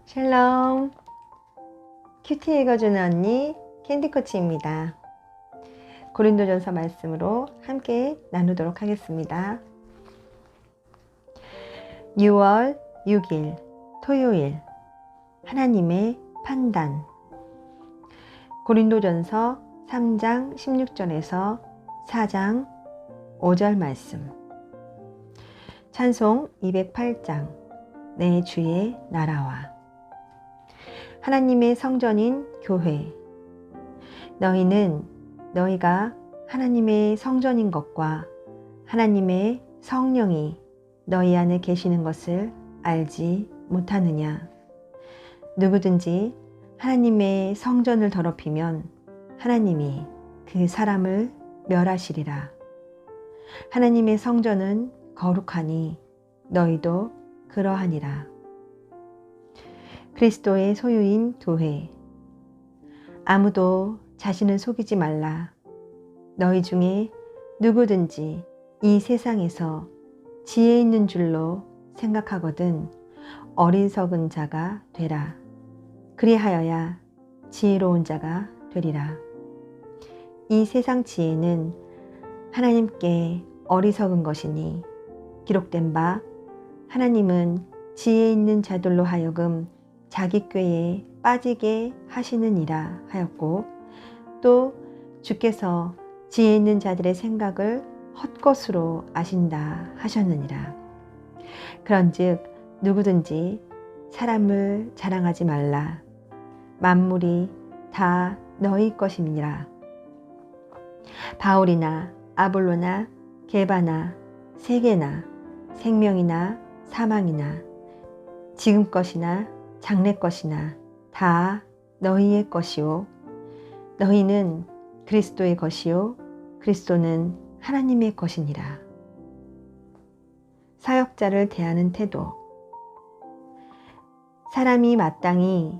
샬롬. 큐티 읽어주는 언니 캔디코치입니다. 고린도전서 말씀으로 함께 나누도록 하겠습니다. 6월 6일 토요일, 하나님의 판단. 고린도전서 3장 16절에서 4장 5절 말씀. 찬송 208장 내 주의 나라와. 하나님의 성전인 교회. 너희는 너희가 하나님의 성전인 것과 하나님의 성령이 너희 안에 계시는 것을 알지 못하느냐. 누구든지 하나님의 성전을 더럽히면 하나님이 그 사람을 멸하시리라. 하나님의 성전은 거룩하니 너희도 그러하니라. 그리스도의 소유인 교회. 아무도 자신을 속이지 말라. 너희 중에 누구든지 이 세상에서 지혜 있는 줄로 생각하거든 어리석은 자가 되라. 그리하여야 지혜로운 자가 되리라. 이 세상 지혜는 하나님께 어리석은 것이니 기록된 바 하나님은 지혜 있는 자들로 하여금 자기 꾀에 빠지게 하시느니라 하였고, 또 주께서 지혜 있는 자들의 생각을 헛것으로 아신다 하셨느니라. 그런즉 누구든지 사람을 자랑하지 말라. 만물이 다 너희 것이니라. 바울이나 아볼로나 게바나 세계나 생명이나 사망이나 지금 것이나 장래 것이나 다 너희의 것이요 너희는 그리스도의 것이요 그리스도는 하나님의 것이니라. 사역자를 대하는 태도. 사람이 마땅히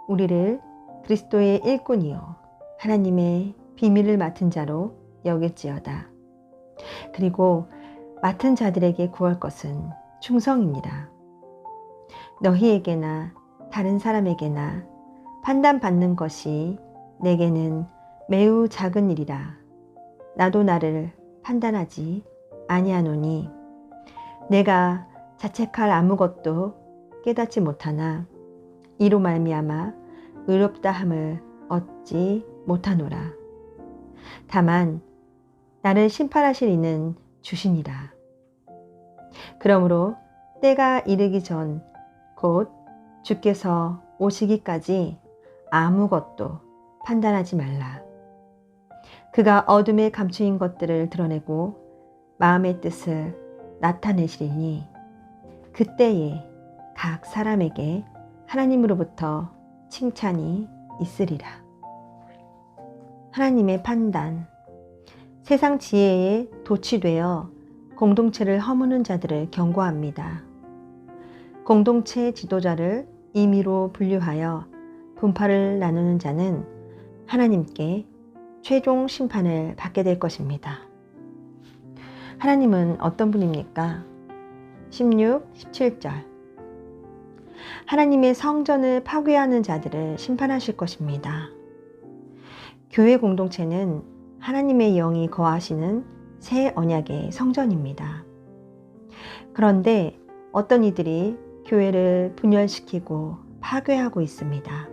우리를 그리스도의 일꾼이요 하나님의 비밀을 맡은 자로 여길지어다. 그리고 맡은 자들에게 구할 것은 충성이니라. 너희에게나 다른 사람에게나 판단받는 것이 내게는 매우 작은 일이라. 나도 나를 판단하지 아니하노니 내가 자책할 아무것도 깨닫지 못하나 이로 말미암아 의롭다 함을 얻지 못하노라. 다만 나를 심판하실 이는 주시니라. 그러므로 때가 이르기 전 곧 주께서 오시기까지 아무것도 판단하지 말라. 그가 어둠에 감추인 것들을 드러내고 마음의 뜻을 나타내시리니 그때에 각 사람에게 하나님으로부터 칭찬이 있으리라. 하나님의 판단. 세상 지혜에 도취되어 공동체를 허무는 자들을 경고합니다. 공동체 지도자를 임의로 분류하여 분파를 나누는 자는 하나님께 최종 심판을 받게 될 것입니다. 하나님은 어떤 분입니까? 16, 17절. 하나님의 성전을 파괴하는 자들을 심판하실 것입니다. 교회 공동체는 하나님의 영이 거하시는 새 언약의 성전입니다. 그런데 어떤 이들이 교회를 분열시키고 파괴하고 있습니다.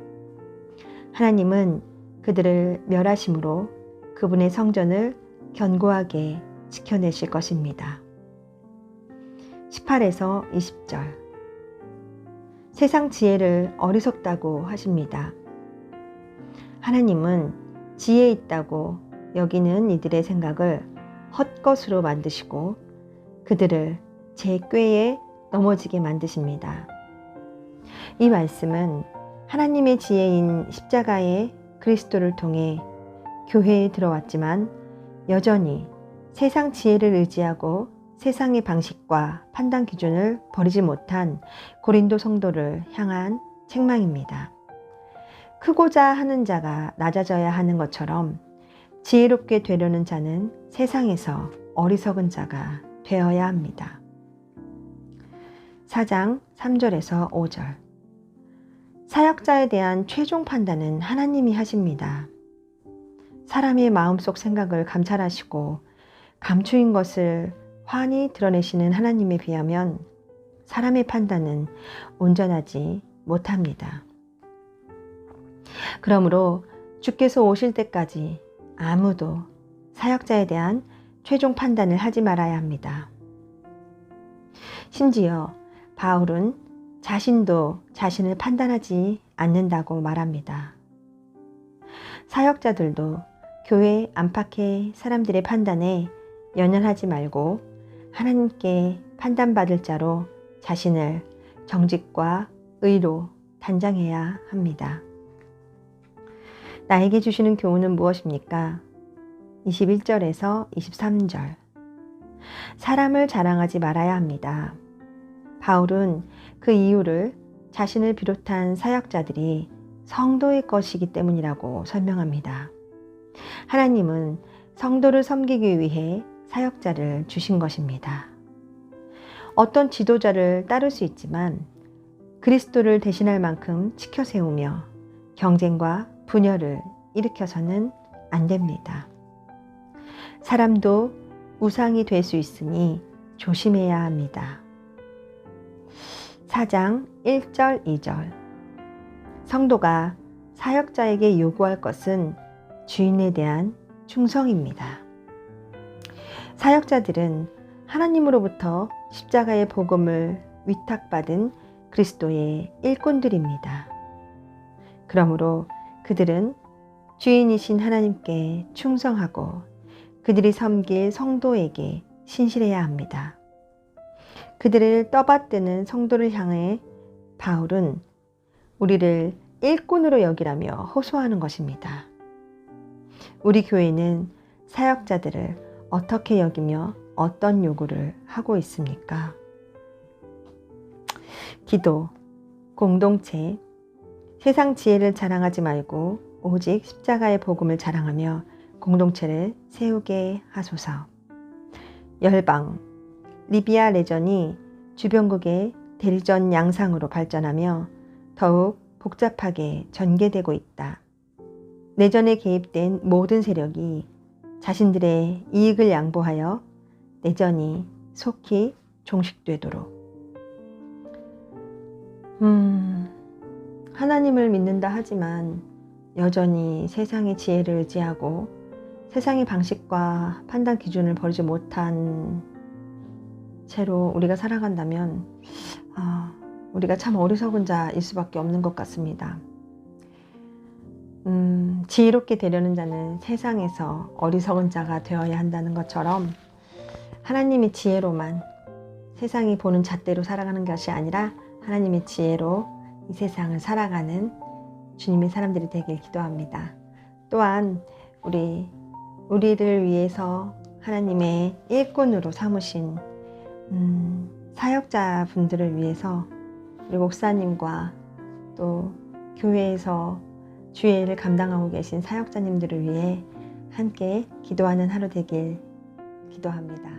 하나님은 그들을 멸하심으로 그분의 성전을 견고하게 지켜내실 것입니다. 18에서 20절. 세상 지혜를 어리석다고 하십니다. 하나님은 지혜 있다고 여기는 이들의 생각을 헛것으로 만드시고 그들을 제 꾀에 넘어지게 만드십니다. 이 말씀은 하나님의 지혜인 십자가의 그리스도를 통해 교회에 들어왔지만 여전히 세상 지혜를 의지하고 세상의 방식과 판단 기준을 버리지 못한 고린도 성도를 향한 책망입니다. 크고자 하는 자가 낮아져야 하는 것처럼 지혜롭게 되려는 자는 세상에서 어리석은 자가 되어야 합니다. 4장 3절에서 5절. 사역자에 대한 최종 판단은 하나님이 하십니다. 사람의 마음속 생각을 감찰하시고 감추인 것을 환히 드러내시는 하나님에 비하면 사람의 판단은 온전하지 못합니다. 그러므로 주께서 오실 때까지 아무도 사역자에 대한 최종 판단을 하지 말아야 합니다. 심지어 바울은 자신도 자신을 판단하지 않는다고 말합니다. 사역자들도 교회 안팎의 사람들의 판단에 연연하지 말고 하나님께 판단받을 자로 자신을 정직과 의로 단장해야 합니다. 나에게 주시는 교훈은 무엇입니까? 21절에서 23절. 사람을 자랑하지 말아야 합니다. 바울은 그 이유를 자신을 비롯한 사역자들이 성도의 것이기 때문이라고 설명합니다. 하나님은 성도를 섬기기 위해 사역자를 주신 것입니다. 어떤 지도자를 따를 수 있지만 그리스도를 대신할 만큼 지켜 세우며 경쟁과 분열을 일으켜서는 안 됩니다. 사람도 우상이 될 수 있으니 조심해야 합니다. 4장 1절 2절. 성도가 사역자에게 요구할 것은 주인에 대한 충성입니다. 사역자들은 하나님으로부터 십자가의 복음을 위탁받은 그리스도의 일꾼들입니다. 그러므로 그들은 주인이신 하나님께 충성하고 그들이 섬길 성도에게 신실해야 합니다. 그들을 떠받드는 성도를 향해 바울은 우리를 일꾼으로 여기라며 호소하는 것입니다. 우리 교회는 사역자들을 어떻게 여기며 어떤 요구를 하고 있습니까? 기도, 공동체, 세상 지혜를 자랑하지 말고 오직 십자가의 복음을 자랑하며 공동체를 세우게 하소서. 열방, 리비아 내전이 주변국의 대리전 양상으로 발전하며 더욱 복잡하게 전개되고 있다. 내전에 개입된 모든 세력이 자신들의 이익을 양보하여 내전이 속히 종식되도록. 하나님을 믿는다 하지만 여전히 세상의 지혜를 의지하고 세상의 방식과 판단 기준을 버리지 못한 채로 우리가 살아간다면 우리가 참 어리석은 자일 수밖에 없는 것 같습니다. 지혜롭게 되려는 자는 세상에서 어리석은 자가 되어야 한다는 것처럼 하나님의 지혜로만 세상이 보는 잣대로 살아가는 것이 아니라 하나님의 지혜로 이 세상을 살아가는 주님의 사람들이 되길 기도합니다. 또한 우리를 위해서 하나님의 일꾼으로 삼으신 사역자분들을 위해서 우리 목사님과 또 교회에서 주일을 감당하고 계신 사역자님들을 위해 함께 기도하는 하루 되길 기도합니다.